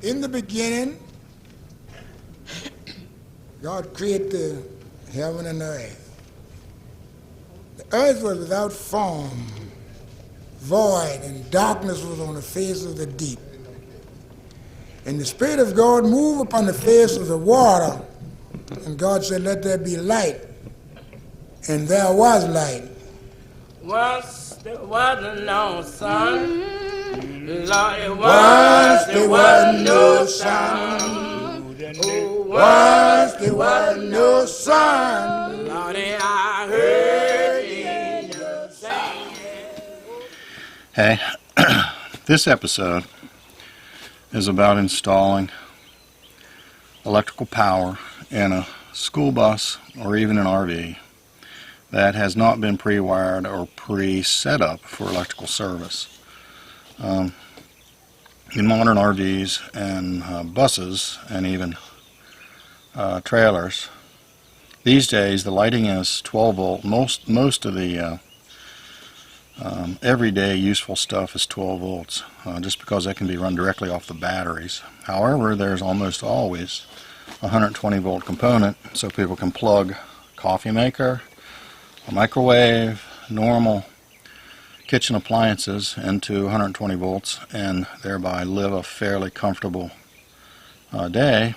In the beginning, God created the heaven and the earth. The earth was without form, void, and darkness was on the face of the deep. And the Spirit of God moved upon the face of the water, and God said, "Let there be light." And there was light. Once there was no sun, Lord, Once there was no sun. Once there was no sun. Lord, I heard angels singing. Hey, this episode is about installing electrical power in a school bus or even an RV that has not been pre-wired or pre-set up for electrical service. In modern RVs and buses and even trailers, these days the lighting is 12 volt. Most of the everyday useful stuff is 12 volts, just because that can be run directly off the batteries. However, there's almost always a 120 volt component, so people can plug coffee maker, a microwave, normal kitchen appliances into 120 volts and thereby live a fairly comfortable day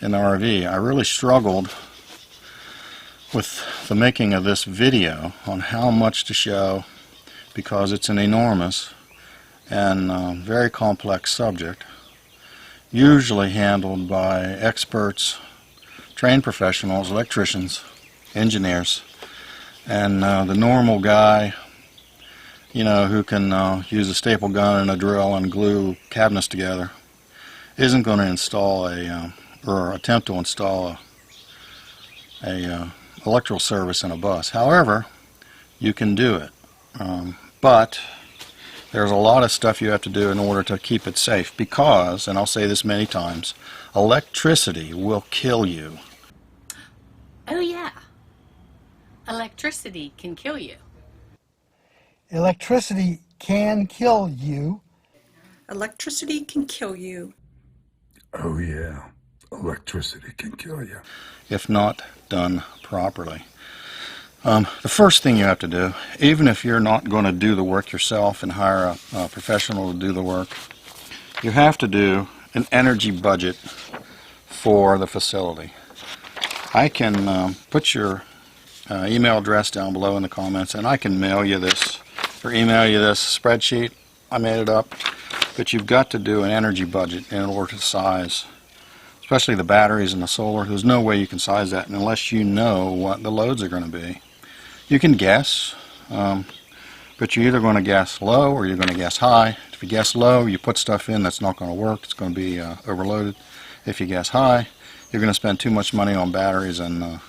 in the RV. I really struggled with the making of this video on how much to show, because it's an enormous and very complex subject, usually handled by experts, trained professionals, electricians, engineers, and the normal guy, you know, who can use a staple gun and a drill and glue cabinets together isn't going to install or attempt to install a electrical service in a bus. However, you can do it, but there's a lot of stuff you have to do in order to keep it safe, because, and I'll say this many times, electricity will kill you. Oh yeah, electricity can kill you. Electricity can kill you. Electricity can kill you. Oh yeah, electricity can kill you. If not done properly. The first thing you have to do, even if you're not going to do the work yourself and hire a professional to do the work, you have to do an energy budget for the facility. I can put your email address down below in the comments, and I can mail you this or email you this spreadsheet. I made it up, but you've got to do an energy budget in order to size, especially the batteries and the solar. There's no way you can size that unless you know what the loads are going to be. You can guess, but you're either going to guess low or you're going to guess high. If you guess low, you put stuff in that's not going to work. It's going to be overloaded. If you guess high, you're going to spend too much money on batteries and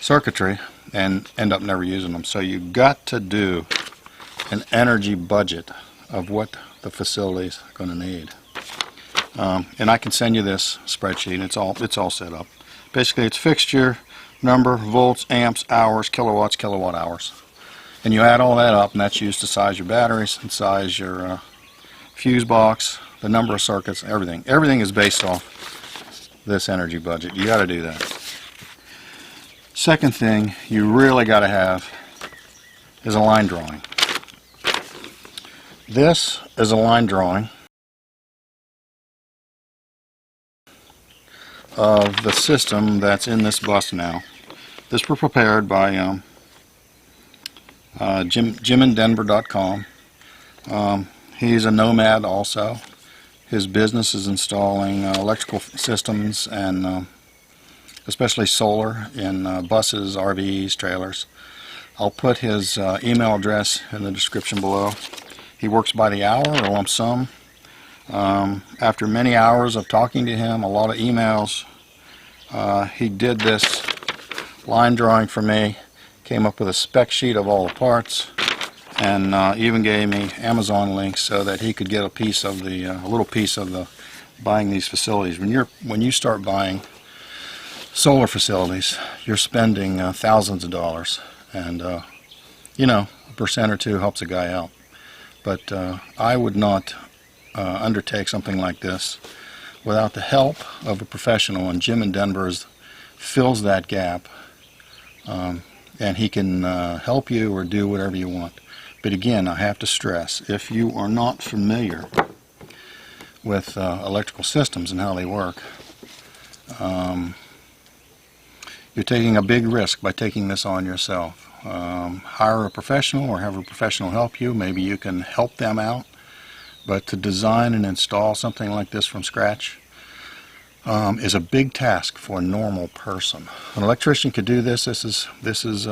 circuitry and end up never using them. So you've got to do an energy budget of what the facility is going to need. And I can send you this spreadsheet. It's all set up. Basically, it's fixture, number, volts, amps, hours, kilowatts, kilowatt hours. And you add all that up, and that's used to size your batteries and size your fuse box, the number of circuits, everything. Everything is based off this energy budget. You got to do that. Second thing you really got to have is a line drawing. This is a line drawing of the system that's in this bus now. This was prepared by jimindenver.com. He's a nomad also. His business is installing electrical systems and especially solar in buses, RVs, trailers. I'll put his email address in the description below. He works by the hour or lump sum. After many hours of talking to him, a lot of emails, he did this line drawing for me, came up with a spec sheet of all the parts, and even gave me Amazon links so that he could get a piece of the a little piece of the buying these facilities. When you start buying solar facilities, you're spending thousands of dollars, and you know, a percent or two helps a guy out. But I would not undertake something like this without the help of a professional, and Jim in Denver fills that gap, and he can help you or do whatever you want. But again, I have to stress, if you are not familiar with electrical systems and how they work, you're taking a big risk by taking this on yourself. Hire a professional or have a professional help you. Maybe you can help them out. But to design and install something like this from scratch is a big task for a normal person. An electrician could do this. This is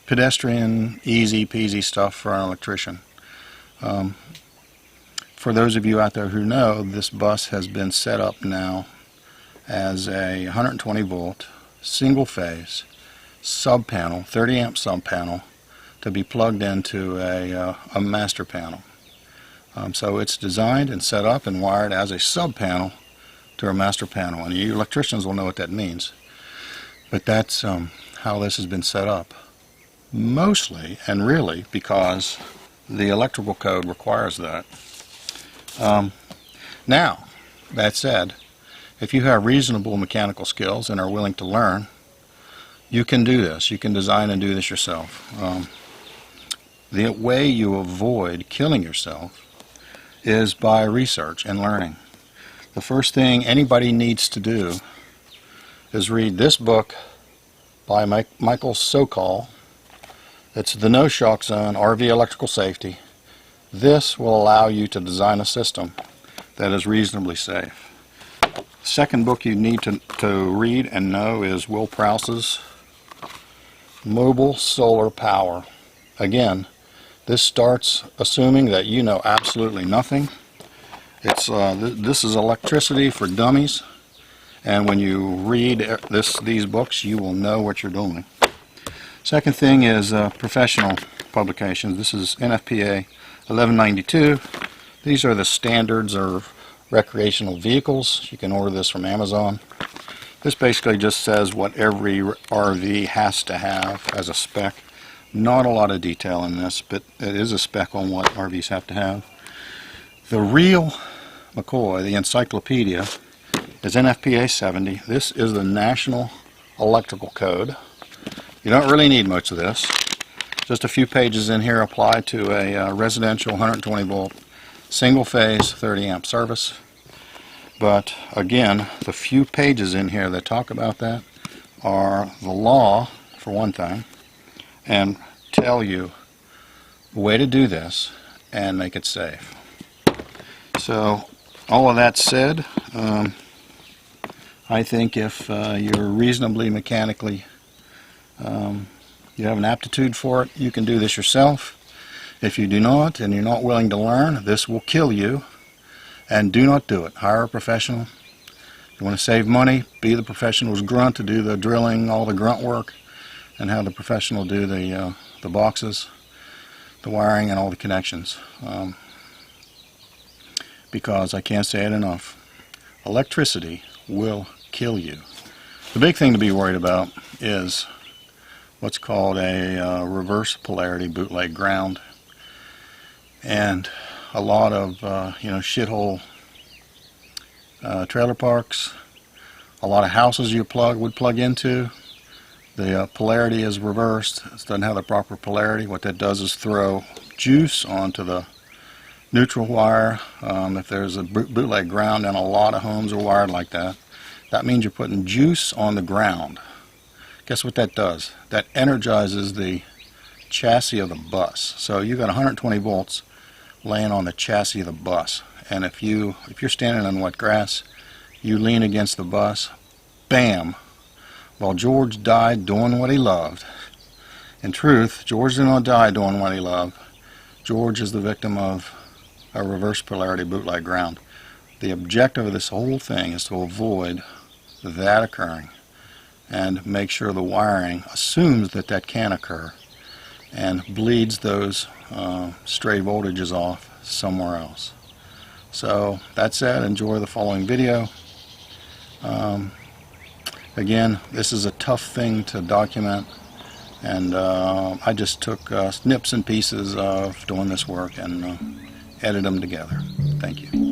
pedestrian, easy peasy stuff for an electrician. For those of you out there who know, this bus has been set up now as a 120 volt single phase sub panel, 30 amp sub panel, to be plugged into a master panel. So it's designed and set up and wired as a sub panel to a master panel, and you electricians will know what that means. But that's how this has been set up, mostly and really because the electrical code requires that. Now, that said, if you have reasonable mechanical skills and are willing to learn, you can do this. You can design and do this yourself. The way you avoid killing yourself is by research and learning. The first thing anybody needs to do is read this book by Michael Sokol. It's The No Shock Zone, RV Electrical Safety. This will allow you to design a system that is reasonably safe. The second book you need to read and know is Will Prowse's Mobile Solar Power. Again, this starts assuming that you know absolutely nothing. This is electricity for dummies, and when you read these books, you will know what you're doing. Second thing is professional publications. This is NFPA 1192. These are the standards of recreational vehicles. You can order this from Amazon. This basically just says what every RV has to have as a spec. Not a lot of detail in this, but it is a spec on what RVs have to have. The real McCoy, the encyclopedia, is NFPA 70. This is the National Electrical Code. You don't really need much of this. Just a few pages in here apply to a residential 120 volt single phase 30 amp service. But again, the few pages in here that talk about that are the law, for one thing, and tell you the way to do this and make it safe. So all of that said, I think if you're reasonably mechanically, you have an aptitude for it, you can do this yourself. If you do not, and you're not willing to learn, this will kill you, and do not do it. Hire a professional. If you want to save money, be the professional's grunt to do the drilling, all the grunt work, and have the professional do the boxes, the wiring, and all the connections. Because I can't say it enough, electricity will kill you. The big thing to be worried about is what's called a reverse polarity bootleg ground, and a lot of shithole trailer parks, a lot of houses you would plug into. The polarity is reversed. It doesn't have the proper polarity. What that does is throw juice onto the neutral wire. If there's a bootleg ground, and a lot of homes are wired like that, that means you're putting juice on the ground. Guess what that does? That energizes the chassis of the bus. So you've got 120 volts laying on the chassis of the bus, and if you're standing on wet grass, you lean against the bus, bam. Well, George died doing what he loved. In truth, George did not die doing what he loved. George is the victim of a reverse polarity bootleg ground. The objective of this whole thing is to avoid that occurring and make sure the wiring assumes that can occur and bleeds those stray voltages off somewhere else. So that said, enjoy the following video. Again, this is a tough thing to document, and I just took snips and pieces of doing this work and edited them together. Thank you.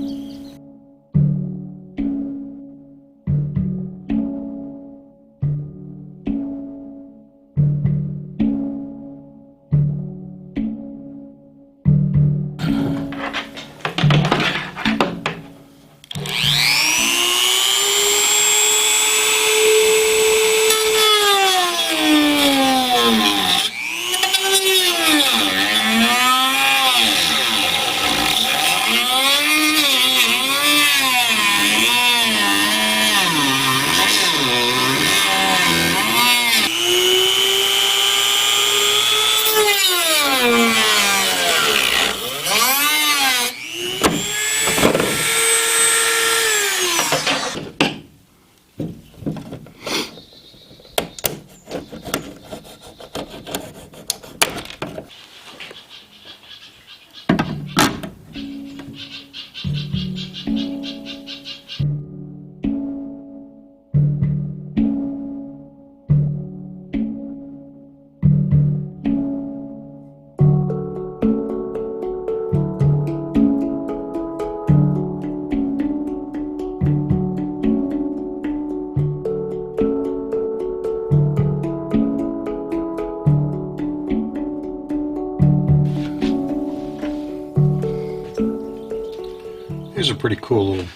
These are pretty cool little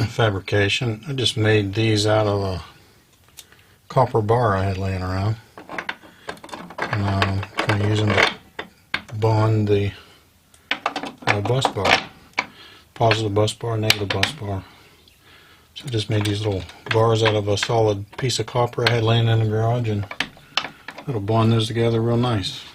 fabrication. I just made these out of a copper bar I had laying around. And I'm going to use them to bond the bus bar. Positive bus bar, negative bus bar. So I just made these little bars out of a solid piece of copper I had laying in the garage, and it'll bond those together real nice.